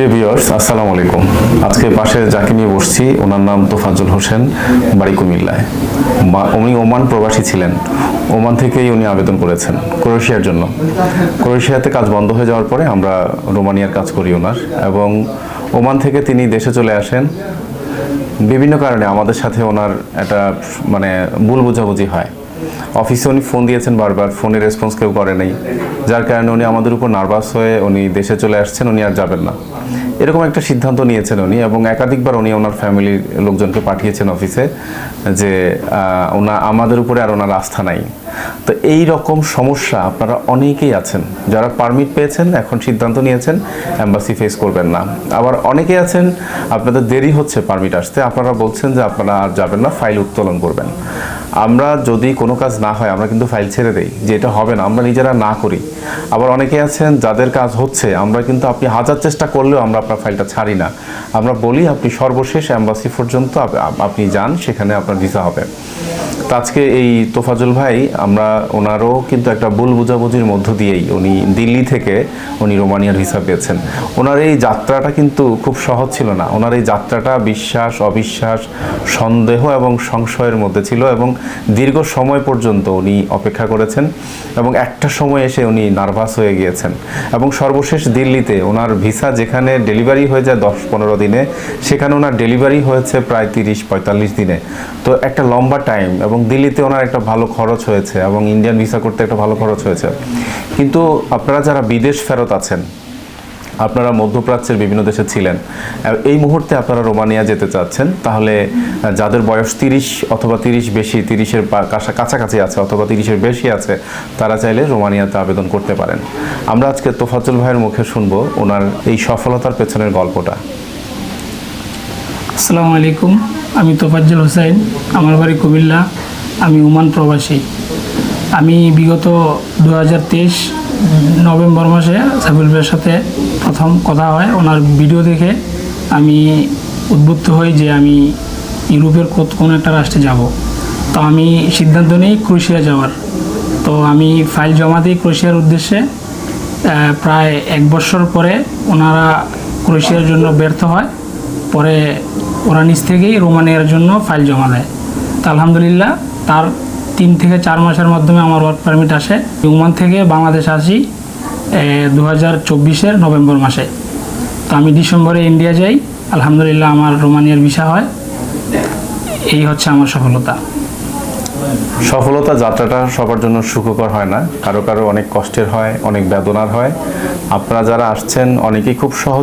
প্রিয় ভিউয়ার্স, আসসালামু আলাইকুম। আজকে পাশে যাকে নিয়ে বসছি ওনার নাম তোফাজ্জল হোসেন, বাড়ি কুমিল্লায়। উনি ওমান প্রবাসী ছিলেন। ওমান থেকেই উনি আবেদন করেছেন ক্রোয়েশিয়ার জন্য। ক্রোয়েশিয়াতে কাজ বন্ধ হয়ে যাওয়ার পরে আমরা রোমানিয়ার কাজ করি ওনার, এবং ওমান থেকে তিনি দেশে চলে আসেন। বিভিন্ন কারণে আমাদের সাথে ওনার একটা ভুল বোঝাবুঝি হয়। অফিসে উনি ফোন দিয়েছেন বারবার, ফোনে রেসপন্স কেউ করে নাই, যার কারণে উনি আমাদের উপর নার্ভাস হয়ে উনি দেশে চলে আসছেন, উনি আর যাবেন না এরকম একটা সিদ্ধান্ত নিয়েছেন উনি। এবং একাধিকবার উনি ওনার ফ্যামিলির লোকজনকে পাঠিয়েছেন অফিসে যে আমাদের উপরে আর ওনার আস্থা নাই। তো এই রকম সমস্যা আপনারা অনেকেই আছেন যারা পারমিট পেয়েছেন, এখন সিদ্ধান্ত নিয়েছেন এম্বাসি ফেস করবেন না। আবার অনেকেই আছেন আপনাদের দেরি হচ্ছে পারমিট আসতে, আপনারা বলছেন যে আপনারা আর যাবেন না, ফাইল উত্তোলন করবেন। আমরা যদি কোনো কাজ না হয় আমরা কিন্তু ফাইল ছেড়ে দেই, যে এটা হবে না, আমরা নিজেরা না করি। আবার অনেকে আছেন যাদের কাজ হচ্ছে, আমরা কিন্তু আপনি হাজার চেষ্টা করলেও আমরা আপনার ফাইলটা ছাড়ি না। আমরা বলি আপনি সর্বশেষ এম্বাসি পর্যন্ত আপনি যান, সেখানে আপনার ভিসা হবে। তো আজকে এই তোফাজ্জল ভাই, আমরা ওনারও কিন্তু একটা ভুল বোঝাবুঝির মধ্য দিয়েই উনি দিল্লি থেকে উনি রোমানিয়ার ভিসা পেয়েছেন। ওনার এই যাত্রাটা কিন্তু খুব সহজ ছিল না। ওনার এই যাত্রাটা বিশ্বাস, অবিশ্বাস, সন্দেহ এবং সংশয়ের মধ্যে ছিল, এবং দীর্ঘ সময় পর্যন্ত উনি অপেক্ষা করেছেন, এবং একটা সময় এসে উনি নার্ভাস হয়ে গিয়েছেন। এবং সর্বশেষ দিল্লিতে ওনার ভিসা যেখানে ডেলিভারি হয়ে যায় 10-15 দিনে, সেখানে ওনার ডেলিভারি হয়েছে প্রায় 30-45 দিনে। তো একটা লম্বা টাইম, এবং দিল্লিতে ওনার একটা ভালো খরচ হয়েছে, এবং ইন্ডিয়ান ভিসা করতে একটা ভালো খরচ হয়েছে। কিন্তু আপনারা যারা বিদেশ ফেরত আছেন, আপনারা মধ্যপ্রাচ্যের বিভিন্ন দেশে ছিলেন, এই মুহূর্তে আপনারা রোমানিয়া যেতে চাচ্ছেন, তাহলে যাদের বয়স 30 অথবা 30 বেশি, 30-এর কাছাকাছি আছে অথবা 30-এর বেশি আছে, তারা চাইলে রোমানিয়াতে আবেদন করতে পারেন। আমরা আজকে তোফাজ্জল ভাইয়ের মুখে শুনবো ওনার এই সফলতার পেছনের গল্পটা। আসসালামু আলাইকুম, আমি তোফাজ্জল হোসেন, আমার বাড়ি কুমিল্লা, আমি ওমান প্রবাসী। আমি বিগত 2023 নভেম্বর মাসে সাইফুল ভাইয়ের সাথে প্রথম কথা হয়। ওনার ভিডিও দেখে আমি উদ্বুদ্ধ হই যে আমি ইউরোপের কোনো একটা রাষ্ট্রে যাব। তো আমি সিদ্ধান্ত নিই ক্রোয়েশিয়া যাওয়ার। তো আমি ফাইল জমা দিই ক্রোয়েশিয়ার উদ্দেশ্যে। প্রায় 1 বছর পরে ওনারা ক্রোয়েশিয়ার জন্য ব্যর্থ হয়, পরে ওরা নিজ থেকেই রোমানিয়ার জন্য ফাইল জমা দেয়। তো আলহামদুলিল্লাহ তার 3 থেকে 4 মাসের মাধ্যমে আমার ওয়ার্ক পারমিট আসে। ওমান থেকে বাংলাদেশ আসি 2024-এর নভেম্বর মাসে। তো আমি ডিসেম্বরে ইন্ডিয়া যাই, আলহামদুলিল্লাহ আমার রোমানিয়ার ভিসা হয়। এই হচ্ছে আমার সফলতা যাত্রাটা সবার জন্য সুখকর হয় না, কারো কারো অনেক কষ্টের হয়, অনেক বেদনার হয়। আপনারা যারা আসছেন অনেকেই খুব সহজে